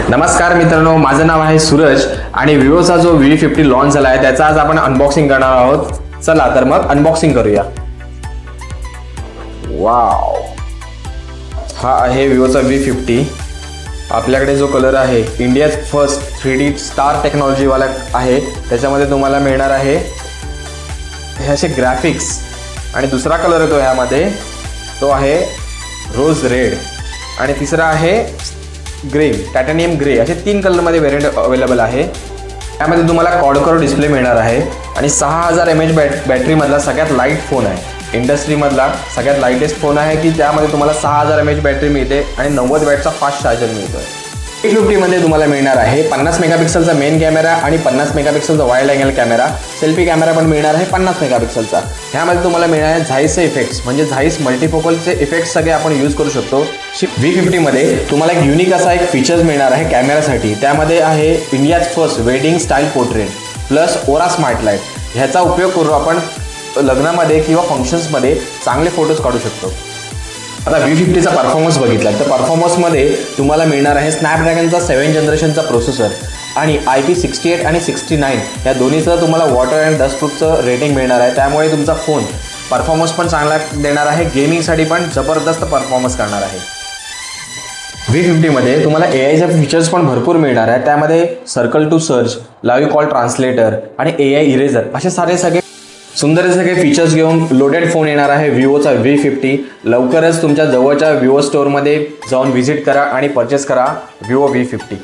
नमस्कार मित्रांनो, माझं नाव आहे सूरज आणि विवोचा जो V50 लॉन्च झाला आहे त्याचा आज आपण अनबॉक्सिंग करणार आहोत. चला तर मग अनबॉक्सिंग करूया. वाव, हा आहे विवोचा V50. आपल्याकडे जो कलर आहे इंडियाज फर्स्ट 3D स्टार टेक्नॉलॉजीवाला आहे. त्याच्यामध्ये तुम्हाला मिळणार आहे हे असे ग्राफिक्स आणि दुसरा कलर येतो ह्यामध्ये तो आहे रोज रेड आणि तिसरा आहे ग्रे, टायटॅनियम ग्रे. असे 3 कलरमध्ये व्हेरियंट अवेलेबल आहे. त्यामध्ये तुम्हाला क्वाड कोर डिस्प्ले मिळणार आहे आणि 6000 mAh बॅटरीमधला सगळ्यात लाईट फोन आहे. इंडस्ट्रीमधला सगळ्यात लाईटेस्ट फोन आहे की त्यामध्ये तुम्हाला 6000 mAh बॅटरी मिळते आणि 90 वॅटचा फास्ट चार्जर मिळतो आहे. V50 मध्ये तुम्हाला मिळणार आहे 50 मेगापिक्सलचा मेन कॅमेरा आणि 50 मेगापिक्सलचा wide angle camera. Selfie camera पण मिळणार आहे 50 मेगापिक्सलचा. ह्यामध्ये तुम्हाला मिळणार आहे झाईसचे इफेक्ट्स, म्हणजे झाईस मल्टीफोकलचे इफेक्ट्स सगळे आपण यूज करू शकतो. V50 मध्ये तुम्हाला एक युनिक असा एक फीचर्स मिळणार आहे कॅमेरासाठी. त्यामध्ये आहे India's first wedding style portrait plus aura smart light. ह्याचा उपयोग करून आपण लग्नामध्ये किंवा फंक्शन्समध्ये चांगले फोटोज काढू शकतो. आता V50चा परफॉर्मन्स बघितला तर परफॉर्मन्समध्ये तुम्हाला मिळणार आहे स्नॅपड्रॅगनचा 7th जनरेशनचा प्रोसेसर आणि IP68 आणि 69 या दोन्हीचं तुम्हाला वॉटर अँड डस्टप्रूफचं रेटिंग मिळणार आहे. त्यामुळे तुमचा फोन परफॉर्मन्स पण चांगला देणार आहे, गेमिंगसाठी पण जबरदस्त परफॉर्मन्स करणार आहे. V50 मध्ये तुम्हाला AIचे फीचर्स पण भरपूर मिळणार आहे. त्यामध्ये circle to search, live call translator आणि AI इरेझर असे सगळे सुंदर सगळे फीचर्स घेऊन लोडेड फोन येणार आहे विवोचा V50. लवकरच तुमच्या जवळच्या विवो स्टोअरमध्ये जाऊन व्हिजिट करा आणि परचेस करा विवो V50.